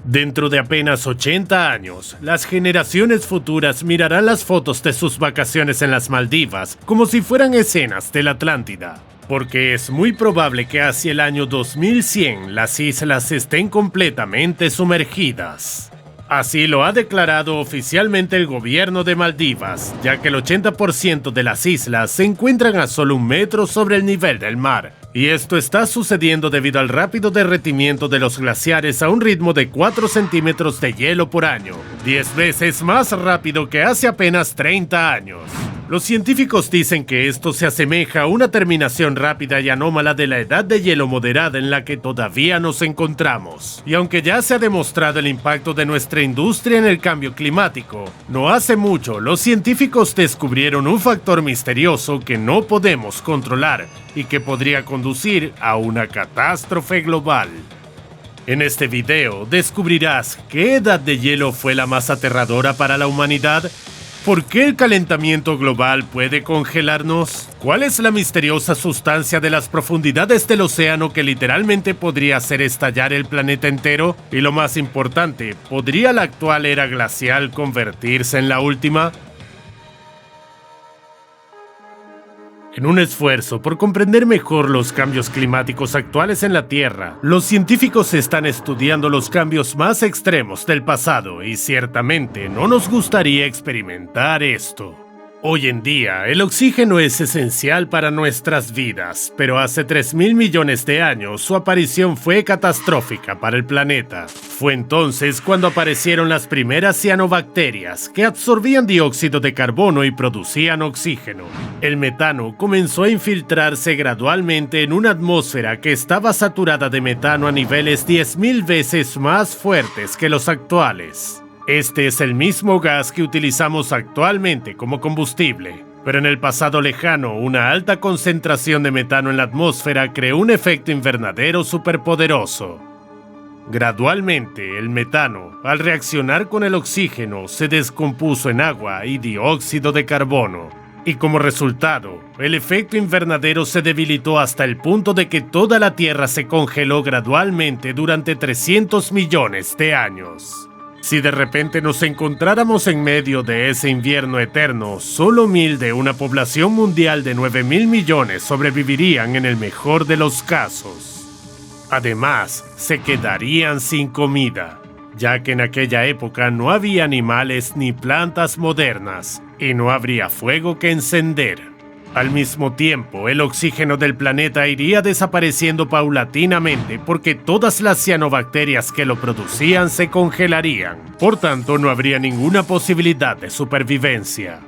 Dentro de apenas 80 años, las generaciones futuras mirarán las fotos de sus vacaciones en las Maldivas como si fueran escenas de la Atlántida, porque es muy probable que hacia el año 2100 las islas estén completamente sumergidas. Así lo ha declarado oficialmente el gobierno de Maldivas, ya que el 80% de las islas se encuentran a solo 1 metro sobre el nivel del mar. Y esto está sucediendo debido al rápido derretimiento de los glaciares a un ritmo de 4 centímetros de hielo por año, 10 veces más rápido que hace apenas 30 años. Los científicos dicen que esto se asemeja a una terminación rápida y anómala de la edad de hielo moderada en la que todavía nos encontramos. Y aunque ya se ha demostrado el impacto de nuestra industria en el cambio climático, no hace mucho los científicos descubrieron un factor misterioso que no podemos controlar y que podría conducir a una catástrofe global. En este video descubrirás qué edad de hielo fue la más aterradora para la humanidad. ¿Por qué el calentamiento global puede congelarnos? ¿Cuál es la misteriosa sustancia de las profundidades del océano que literalmente podría hacer estallar el planeta entero? Y lo más importante, ¿podría la actual era glacial convertirse en la última? En un esfuerzo por comprender mejor los cambios climáticos actuales en la Tierra, los científicos están estudiando los cambios más extremos del pasado y ciertamente no nos gustaría experimentar esto. Hoy en día, el oxígeno es esencial para nuestras vidas, pero hace 3.000 millones de años su aparición fue catastrófica para el planeta. Fue entonces cuando aparecieron las primeras cianobacterias que absorbían dióxido de carbono y producían oxígeno. El metano comenzó a infiltrarse gradualmente en una atmósfera que estaba saturada de metano a niveles 10.000 veces más fuertes que los actuales. Este es el mismo gas que utilizamos actualmente como combustible, pero en el pasado lejano, una alta concentración de metano en la atmósfera creó un efecto invernadero superpoderoso. Gradualmente, el metano, al reaccionar con el oxígeno, se descompuso en agua y dióxido de carbono. Y como resultado, el efecto invernadero se debilitó hasta el punto de que toda la Tierra se congeló gradualmente durante 300 millones de años. Si de repente nos encontráramos en medio de ese invierno eterno, solo 1.000 de una población mundial de 9.000 millones sobrevivirían en el mejor de los casos. Además, se quedarían sin comida, ya que en aquella época no había animales ni plantas modernas, y no habría fuego que encender. Al mismo tiempo, el oxígeno del planeta iría desapareciendo paulatinamente porque todas las cianobacterias que lo producían se congelarían. Por tanto, no habría ninguna posibilidad de supervivencia.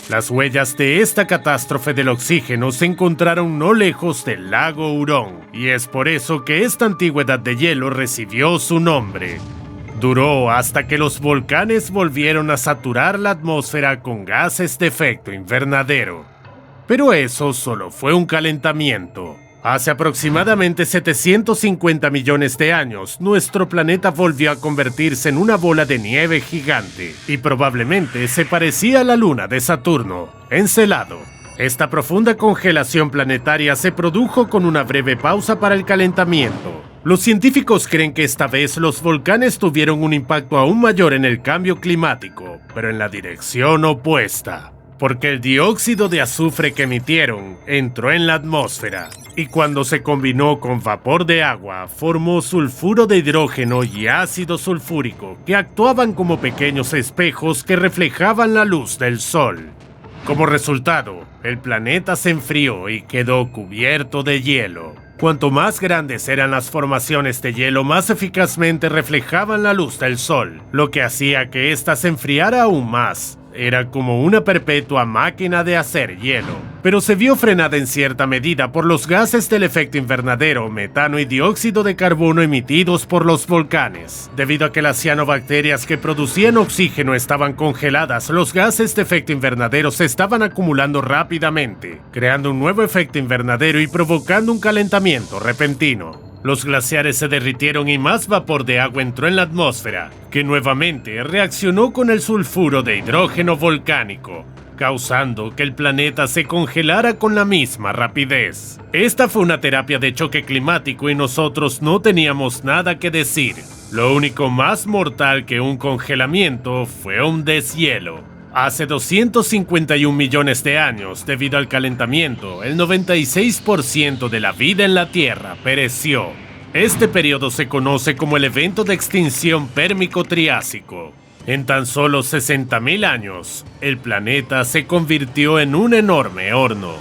Las huellas de esta catástrofe del oxígeno se encontraron no lejos del lago Hurón, y es por eso que esta antigüedad de hielo recibió su nombre. Duró hasta que los volcanes volvieron a saturar la atmósfera con gases de efecto invernadero. Pero eso solo fue un calentamiento. Hace aproximadamente 750 millones de años, nuestro planeta volvió a convertirse en una bola de nieve gigante, y probablemente se parecía a la luna de Saturno, Encelado. Esta profunda congelación planetaria se produjo con una breve pausa para el calentamiento. Los científicos creen que esta vez los volcanes tuvieron un impacto aún mayor en el cambio climático, pero en la dirección opuesta. Porque el dióxido de azufre que emitieron entró en la atmósfera y cuando se combinó con vapor de agua formó sulfuro de hidrógeno y ácido sulfúrico que actuaban como pequeños espejos que reflejaban la luz del sol. Como resultado, el planeta se enfrió y quedó cubierto de hielo. Cuanto más grandes eran las formaciones de hielo, más eficazmente reflejaban la luz del sol, lo que hacía que ésta se enfriara aún más. Era como una perpetua máquina de hacer hielo, pero se vio frenada en cierta medida por los gases del efecto invernadero, metano y dióxido de carbono emitidos por los volcanes. Debido a que las cianobacterias que producían oxígeno estaban congeladas, los gases de efecto invernadero se estaban acumulando rápidamente, creando un nuevo efecto invernadero y provocando un calentamiento repentino. Los glaciares se derritieron y más vapor de agua entró en la atmósfera, que nuevamente reaccionó con el sulfuro de hidrógeno volcánico, causando que el planeta se congelara con la misma rapidez. Esta fue una terapia de choque climático y nosotros no teníamos nada que decir. Lo único más mortal que un congelamiento fue un deshielo. Hace 251 millones de años, debido al calentamiento, el 96% de la vida en la Tierra pereció. Este periodo se conoce como el evento de extinción pérmico-triásico. En tan solo 60.000 años, el planeta se convirtió en un enorme horno.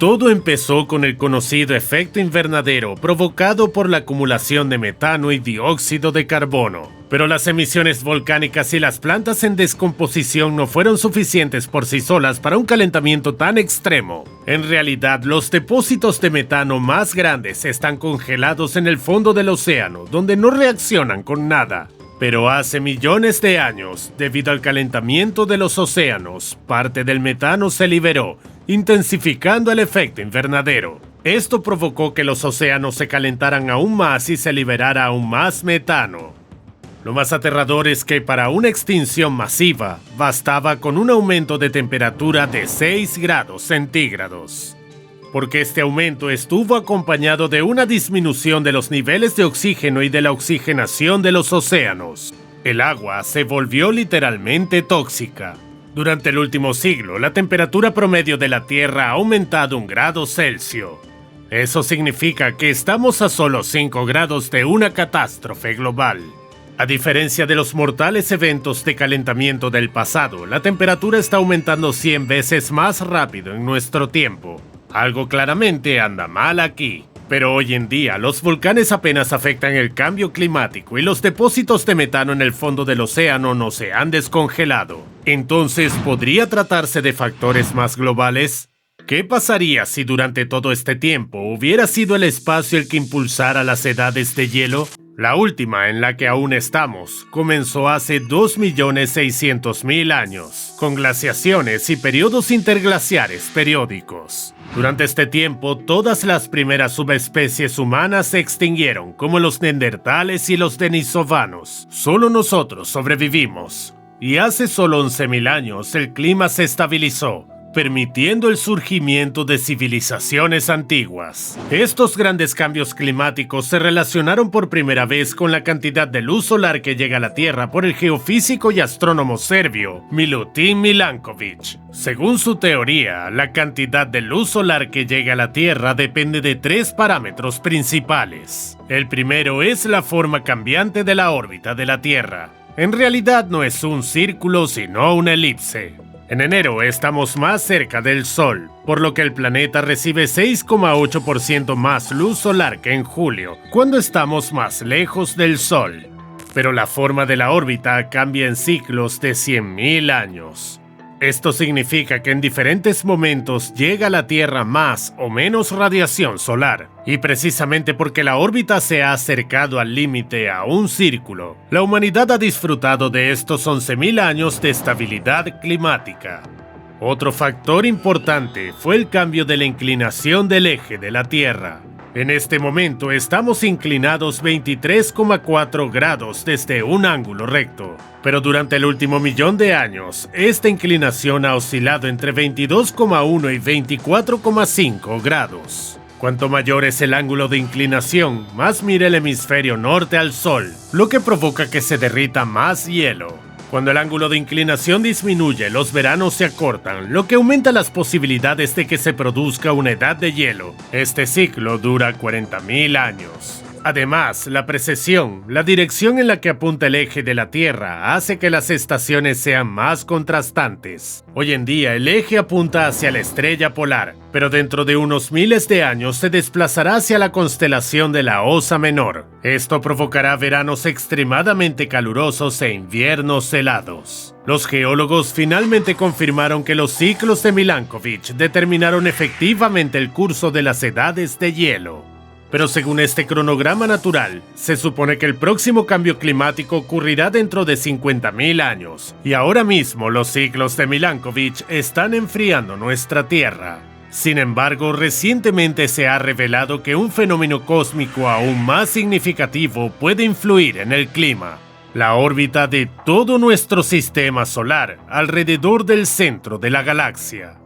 Todo empezó con el conocido efecto invernadero provocado por la acumulación de metano y dióxido de carbono. Pero las emisiones volcánicas y las plantas en descomposición no fueron suficientes por sí solas para un calentamiento tan extremo. En realidad, los depósitos de metano más grandes están congelados en el fondo del océano, donde no reaccionan con nada. Pero hace millones de años, debido al calentamiento de los océanos, parte del metano se liberó, intensificando el efecto invernadero. Esto provocó que los océanos se calentaran aún más y se liberara aún más metano. Lo más aterrador es que para una extinción masiva, bastaba con un aumento de temperatura de 6 grados centígrados. Porque este aumento estuvo acompañado de una disminución de los niveles de oxígeno y de la oxigenación de los océanos. El agua se volvió literalmente tóxica. Durante el último siglo, la temperatura promedio de la Tierra ha aumentado 1 grado Celsius. Eso significa que estamos a solo 5 grados de una catástrofe global. A diferencia de los mortales eventos de calentamiento del pasado, la temperatura está aumentando 100 veces más rápido en nuestro tiempo. Algo claramente anda mal aquí. Pero hoy en día, los volcanes apenas afectan el cambio climático y los depósitos de metano en el fondo del océano no se han descongelado. Entonces, ¿podría tratarse de factores más globales? ¿Qué pasaría si durante todo este tiempo hubiera sido el espacio el que impulsara las edades de hielo? La última, en la que aún estamos, comenzó hace 2.600.000 años, con glaciaciones y periodos interglaciares periódicos. Durante este tiempo, todas las primeras subespecies humanas se extinguieron, como los neandertales y los denisovanos. Solo nosotros sobrevivimos. Y hace solo 11.000 años el clima se estabilizó, permitiendo el surgimiento de civilizaciones antiguas. Estos grandes cambios climáticos se relacionaron por primera vez con la cantidad de luz solar que llega a la Tierra por el geofísico y astrónomo serbio Milutin Milankovic. Según su teoría, la cantidad de luz solar que llega a la Tierra depende de 3 parámetros principales. El primero es la forma cambiante de la órbita de la Tierra. En realidad no es un círculo sino una elipse. En enero estamos más cerca del Sol, por lo que el planeta recibe 6,8% más luz solar que en julio, cuando estamos más lejos del Sol. Pero la forma de la órbita cambia en ciclos de 100.000 años. Esto significa que en diferentes momentos llega a la Tierra más o menos radiación solar, y precisamente porque la órbita se ha acercado al límite a un círculo, la humanidad ha disfrutado de estos 11.000 años de estabilidad climática. Otro factor importante fue el cambio de la inclinación del eje de la Tierra. En este momento estamos inclinados 23,4 grados desde un ángulo recto, pero durante el último millón de años, esta inclinación ha oscilado entre 22,1 y 24,5 grados. Cuanto mayor es el ángulo de inclinación, más mira el hemisferio norte al Sol, lo que provoca que se derrita más hielo. Cuando el ángulo de inclinación disminuye, los veranos se acortan, lo que aumenta las posibilidades de que se produzca una edad de hielo. Este ciclo dura 40.000 años. Además, la precesión, la dirección en la que apunta el eje de la Tierra, hace que las estaciones sean más contrastantes. Hoy en día, el eje apunta hacia la estrella polar, pero dentro de unos miles de años se desplazará hacia la constelación de la Osa Menor. Esto provocará veranos extremadamente calurosos e inviernos helados. Los geólogos finalmente confirmaron que los ciclos de Milankovic determinaron efectivamente el curso de las edades de hielo. Pero según este cronograma natural, se supone que el próximo cambio climático ocurrirá dentro de 50.000 años, y ahora mismo los ciclos de Milankovic están enfriando nuestra Tierra. Sin embargo, recientemente se ha revelado que un fenómeno cósmico aún más significativo puede influir en el clima. la órbita de todo nuestro sistema solar alrededor del centro de la galaxia.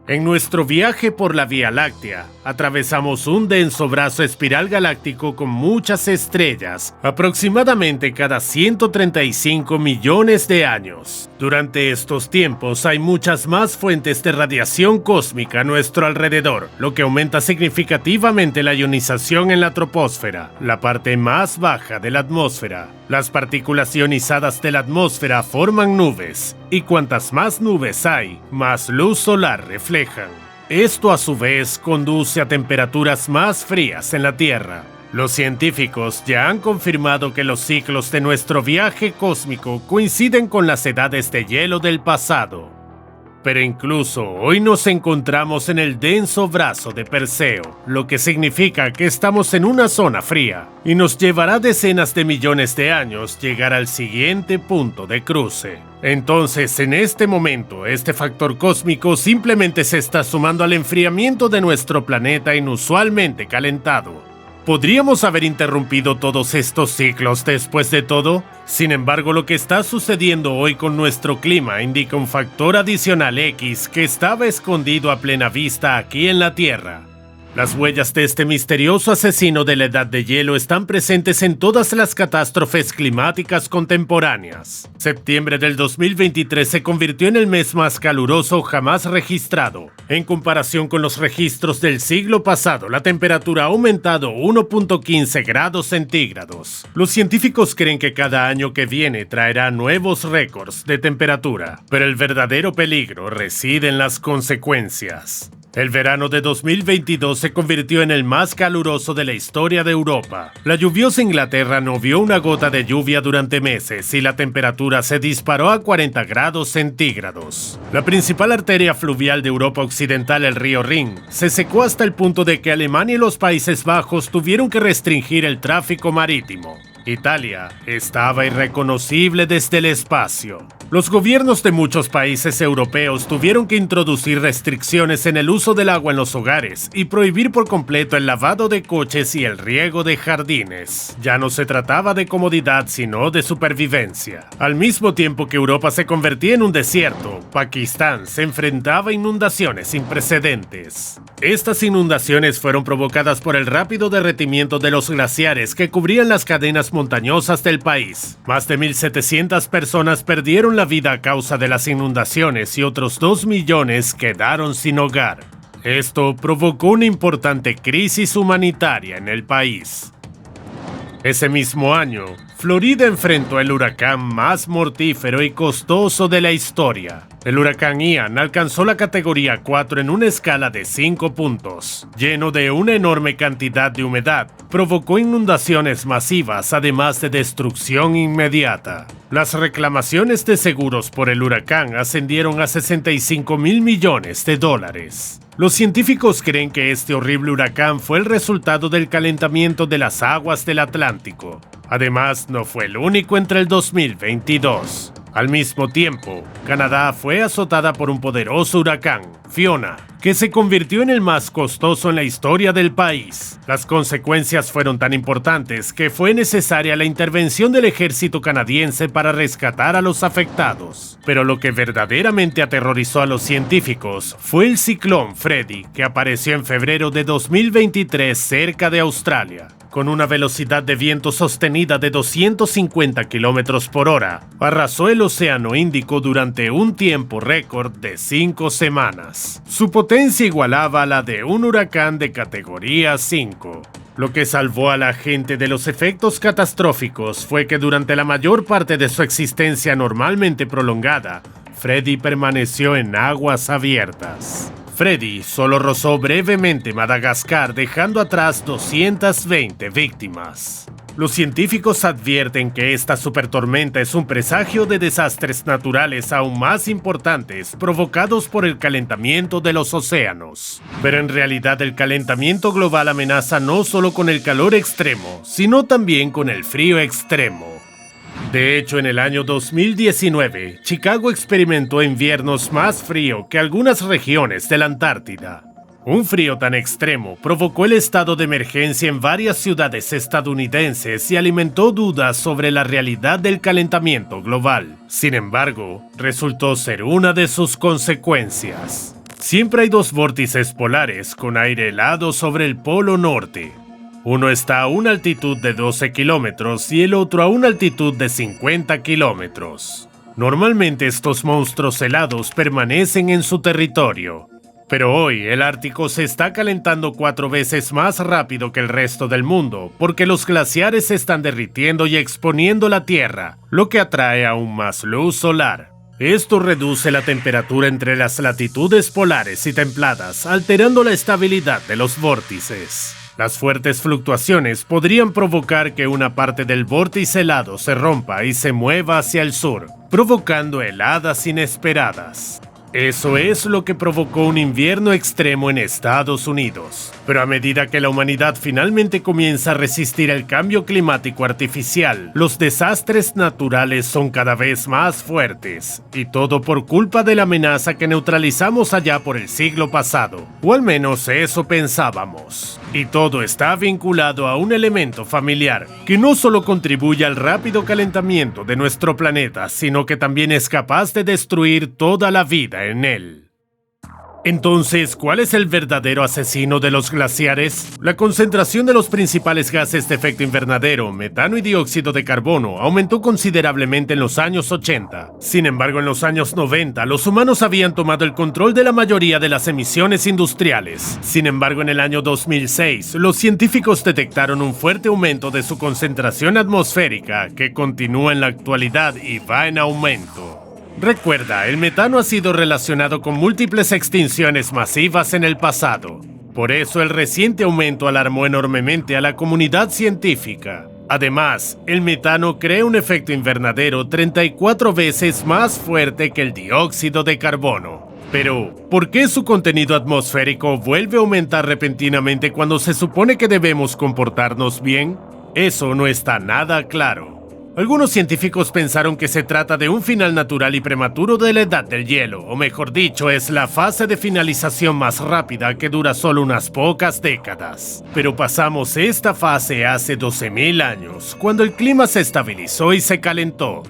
En nuestro viaje por la Vía Láctea, atravesamos un denso brazo espiral galáctico con muchas estrellas, aproximadamente cada 135 millones de años. Durante estos tiempos hay muchas más fuentes de radiación cósmica a nuestro alrededor, lo que aumenta significativamente la ionización en la troposfera, la parte más baja de la atmósfera. Las partículas ionizadas de la atmósfera forman nubes, y cuantas más nubes hay, más luz solar reflejan. Esto a su vez conduce a temperaturas más frías en la Tierra. Los científicos ya han confirmado que los ciclos de nuestro viaje cósmico coinciden con las edades de hielo del pasado. Pero incluso hoy nos encontramos en el denso brazo de Perseo, lo que significa que estamos en una zona fría, y nos llevará decenas de millones de años llegar al siguiente punto de cruce. Entonces, en este momento, este factor cósmico simplemente se está sumando al enfriamiento de nuestro planeta inusualmente calentado. ¿Podríamos haber interrumpido todos estos ciclos después de todo? Sin embargo, lo que está sucediendo hoy con nuestro clima indica un factor adicional X que estaba escondido a plena vista aquí en la Tierra. Las huellas de este misterioso asesino de la Edad de Hielo están presentes en todas las catástrofes climáticas contemporáneas. Septiembre del 2023 se convirtió en el mes más caluroso jamás registrado. En comparación con los registros del siglo pasado, la temperatura ha aumentado 1.15 grados centígrados. Los científicos creen que cada año que viene traerá nuevos récords de temperatura, pero el verdadero peligro reside en las consecuencias. El verano de 2022 se convirtió en el más caluroso de la historia de Europa. La lluviosa Inglaterra no vio una gota de lluvia durante meses y la temperatura se disparó a 40 grados centígrados. La principal arteria fluvial de Europa Occidental, el río Rin, se secó hasta el punto de que Alemania y los Países Bajos tuvieron que restringir el tráfico marítimo. Italia estaba irreconocible desde el espacio. Los gobiernos de muchos países europeos tuvieron que introducir restricciones en el uso del agua en los hogares y prohibir por completo el lavado de coches y el riego de jardines. Ya no se trataba de comodidad, sino de supervivencia. Al mismo tiempo que Europa se convertía en un desierto, Pakistán se enfrentaba a inundaciones sin precedentes. Estas inundaciones fueron provocadas por el rápido derretimiento de los glaciares que cubrían las cadenas montañosas del país. Más de 1.700 personas perdieron la vida a causa de las inundaciones y otros 2 millones quedaron sin hogar. Esto provocó una importante crisis humanitaria en el país. Ese mismo año, Florida enfrentó el huracán más mortífero y costoso de la historia. El huracán Ian alcanzó la categoría 4 en una escala de 5 puntos. Lleno de una enorme cantidad de humedad, provocó inundaciones masivas, además de destrucción inmediata. Las reclamaciones de seguros por el huracán ascendieron a 65.000 millones de dólares. Los científicos creen que este horrible huracán fue el resultado del calentamiento de las aguas del Atlántico. Además, no fue el único entre el 2022. Al mismo tiempo, Canadá fue azotada por un poderoso huracán, Fiona, que se convirtió en el más costoso en la historia del país. Las consecuencias fueron tan importantes que fue necesaria la intervención del ejército canadiense para rescatar a los afectados. Pero lo que verdaderamente aterrorizó a los científicos fue el ciclón Freddy, que apareció en febrero de 2023 cerca de Australia. Con una velocidad de viento sostenida de 250 km por hora, arrasó el Océano Índico durante un tiempo récord de 5 semanas. Su potencia igualaba a la de un huracán de categoría 5. Lo que salvó a la gente de los efectos catastróficos fue que durante la mayor parte de su existencia normalmente prolongada, Freddy permaneció en aguas abiertas. Freddy solo rozó brevemente Madagascar, dejando atrás 220 víctimas. Los científicos advierten que esta supertormenta es un presagio de desastres naturales aún más importantes provocados por el calentamiento de los océanos. Pero en realidad el calentamiento global amenaza no solo con el calor extremo, sino también con el frío extremo. De hecho, en el año 2019, Chicago experimentó inviernos más fríos que algunas regiones de la Antártida. Un frío tan extremo provocó el estado de emergencia en varias ciudades estadounidenses y alimentó dudas sobre la realidad del calentamiento global. Sin embargo, resultó ser una de sus consecuencias. Siempre hay dos vórtices polares con aire helado sobre el Polo Norte. Uno está a una altitud de 12 kilómetros y el otro a una altitud de 50 kilómetros. Normalmente estos monstruos helados permanecen en su territorio. Pero hoy el Ártico se está calentando 4 veces más rápido que el resto del mundo porque los glaciares se están derritiendo y exponiendo la Tierra, lo que atrae aún más luz solar. Esto reduce la temperatura entre las latitudes polares y templadas, alterando la estabilidad de los vórtices. Las fuertes fluctuaciones podrían provocar que una parte del vórtice helado se rompa y se mueva hacia el sur, provocando heladas inesperadas. Eso es lo que provocó un invierno extremo en Estados Unidos. Pero a medida que la humanidad finalmente comienza a resistir el cambio climático artificial, los desastres naturales son cada vez más fuertes. Y todo por culpa de la amenaza que neutralizamos allá por el siglo pasado. O al menos eso pensábamos. Y todo está vinculado a un elemento familiar, que no solo contribuye al rápido calentamiento de nuestro planeta, sino que también es capaz de destruir toda la vida en él. Entonces, ¿cuál es el verdadero asesino de los glaciares? La concentración de los principales gases de efecto invernadero, metano y dióxido de carbono, aumentó considerablemente en los años 80. Sin embargo, en los años 90, los humanos habían tomado el control de la mayoría de las emisiones industriales. Sin embargo, en el año 2006, los científicos detectaron un fuerte aumento de su concentración atmosférica, que continúa en la actualidad y va en aumento. Recuerda, el metano ha sido relacionado con múltiples extinciones masivas en el pasado. Por eso el reciente aumento alarmó enormemente a la comunidad científica. Además, el metano crea un efecto invernadero 34 veces más fuerte que el dióxido de carbono. Pero, ¿por qué su contenido atmosférico vuelve a aumentar repentinamente cuando se supone que debemos comportarnos bien? Eso no está nada claro. Algunos científicos pensaron que se trata de un final natural y prematuro de la edad del hielo, o mejor dicho, es la fase de finalización más rápida que dura solo unas pocas décadas. Pero pasamos esta fase hace 12.000 años, cuando el clima se estabilizó y se calentó.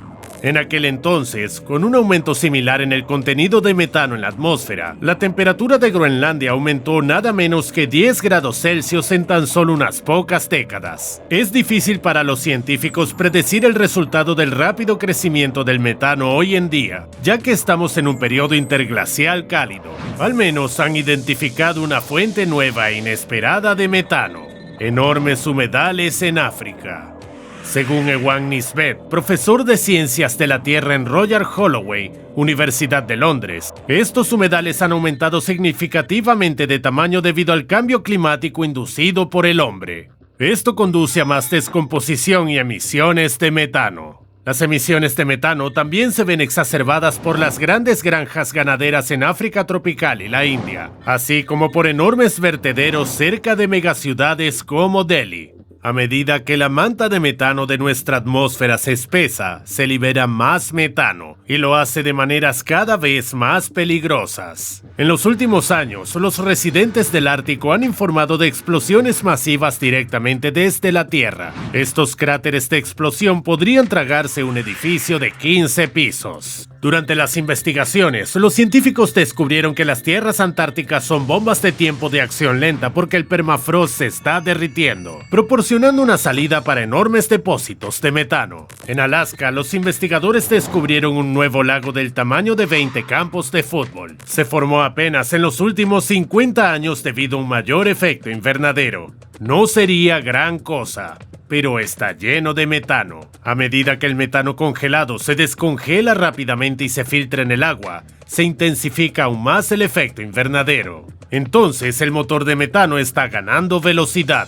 En aquel entonces, con un aumento similar en el contenido de metano en la atmósfera, la temperatura de Groenlandia aumentó nada menos que 10 grados Celsius en tan solo unas pocas décadas. Es difícil para los científicos predecir el resultado del rápido crecimiento del metano hoy en día, ya que estamos en un periodo interglacial cálido. Al menos han identificado una fuente nueva e inesperada de metano: enormes humedales en África. Según Ewan Nisbet, profesor de Ciencias de la Tierra en Royal Holloway, Universidad de Londres, estos humedales han aumentado significativamente de tamaño debido al cambio climático inducido por el hombre. Esto conduce a más descomposición y emisiones de metano. Las emisiones de metano también se ven exacerbadas por las grandes granjas ganaderas en África tropical y la India, así como por enormes vertederos cerca de megaciudades como Delhi. A medida que la manta de metano de nuestra atmósfera se espesa, se libera más metano y lo hace de maneras cada vez más peligrosas. En los últimos años, los residentes del Ártico han informado de explosiones masivas directamente desde la Tierra. Estos cráteres de explosión podrían tragarse un edificio de 15 pisos. Durante las investigaciones, los científicos descubrieron que las tierras antárticas son bombas de tiempo de acción lenta porque el permafrost se está derritiendo, proporcionando una salida para enormes depósitos de metano. En Alaska, los investigadores descubrieron un nuevo lago del tamaño de 20 campos de fútbol. Se formó apenas en los últimos 50 años debido a un mayor efecto invernadero. No sería gran cosa, pero está lleno de metano. A medida que el metano congelado se descongela rápidamente y se filtra en el agua, se intensifica aún más el efecto invernadero. Entonces el motor de metano está ganando velocidad.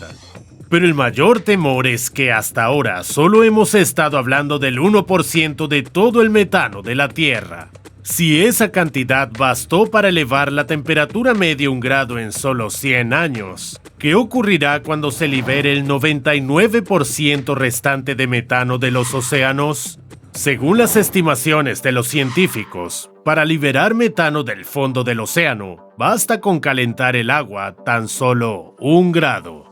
Pero el mayor temor es que hasta ahora solo hemos estado hablando del 1% de todo el metano de la Tierra. Si esa cantidad bastó para elevar la temperatura media 1 grado en solo 100 años, ¿qué ocurrirá cuando se libere el 99% restante de metano de los océanos? Según las estimaciones de los científicos, para liberar metano del fondo del océano, basta con calentar el agua tan solo 1 grado.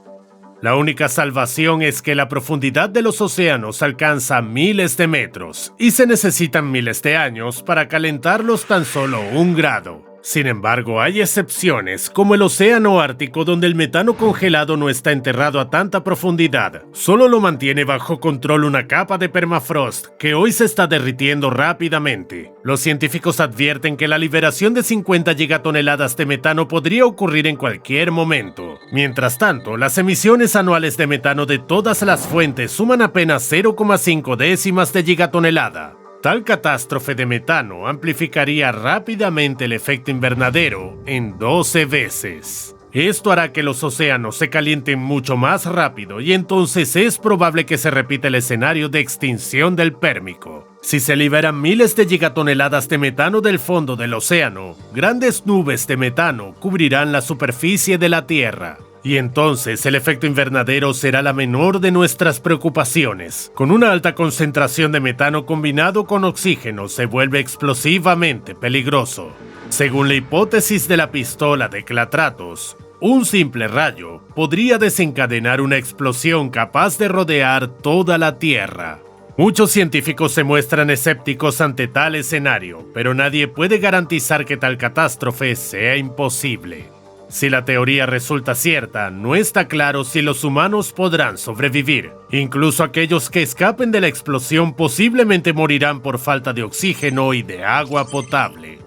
La única salvación es que la profundidad de los océanos alcanza miles de metros y se necesitan miles de años para calentarlos tan solo 1 grado. Sin embargo, hay excepciones, como el océano Ártico, donde el metano congelado no está enterrado a tanta profundidad. Solo lo mantiene bajo control una capa de permafrost, que hoy se está derritiendo rápidamente. Los científicos advierten que la liberación de 50 gigatoneladas de metano podría ocurrir en cualquier momento. Mientras tanto, las emisiones anuales de metano de todas las fuentes suman apenas 0,5 décimas de gigatonelada. Tal catástrofe de metano amplificaría rápidamente el efecto invernadero en 12 veces. Esto hará que los océanos se calienten mucho más rápido y entonces es probable que se repita el escenario de extinción del Pérmico. Si se liberan miles de gigatoneladas de metano del fondo del océano, grandes nubes de metano cubrirán la superficie de la Tierra. Y entonces el efecto invernadero será la menor de nuestras preocupaciones. Con una alta concentración de metano combinado con oxígeno se vuelve explosivamente peligroso. Según la hipótesis de la pistola de Clatratos, un simple rayo podría desencadenar una explosión capaz de rodear toda la Tierra. Muchos científicos se muestran escépticos ante tal escenario, pero nadie puede garantizar que tal catástrofe sea imposible. Si la teoría resulta cierta, no está claro si los humanos podrán sobrevivir. Incluso aquellos que escapen de la explosión posiblemente morirán por falta de oxígeno y de agua potable.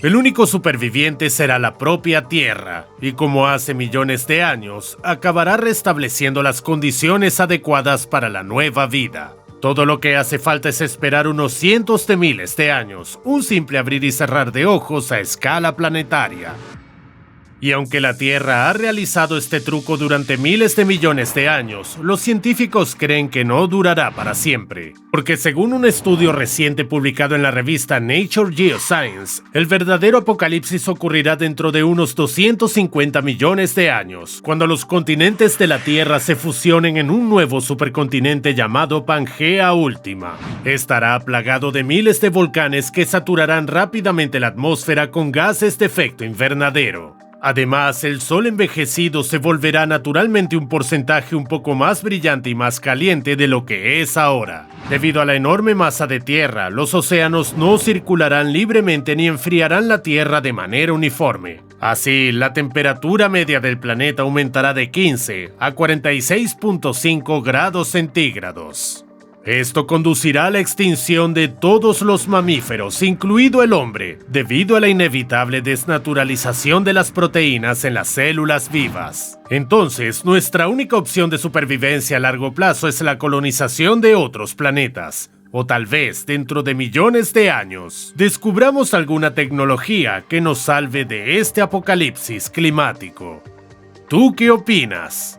El único superviviente será la propia Tierra, y como hace millones de años, acabará restableciendo las condiciones adecuadas para la nueva vida. Todo lo que hace falta es esperar unos cientos de miles de años, un simple abrir y cerrar de ojos a escala planetaria. Y aunque la Tierra ha realizado este truco durante miles de millones de años, los científicos creen que no durará para siempre. Porque según un estudio reciente publicado en la revista Nature Geoscience, el verdadero apocalipsis ocurrirá dentro de unos 250 millones de años, cuando los continentes de la Tierra se fusionen en un nuevo supercontinente llamado Pangea Última. Estará plagado de miles de volcanes que saturarán rápidamente la atmósfera con gases de efecto invernadero. Además, el Sol envejecido se volverá naturalmente un porcentaje un poco más brillante y más caliente de lo que es ahora. Debido a la enorme masa de tierra, los océanos no circularán libremente ni enfriarán la Tierra de manera uniforme. Así, la temperatura media del planeta aumentará de 15 a 46.5 grados centígrados. Esto conducirá a la extinción de todos los mamíferos, incluido el hombre, debido a la inevitable desnaturalización de las proteínas en las células vivas. Entonces, nuestra única opción de supervivencia a largo plazo es la colonización de otros planetas. O tal vez, dentro de millones de años, descubramos alguna tecnología que nos salve de este apocalipsis climático. ¿Tú qué opinas?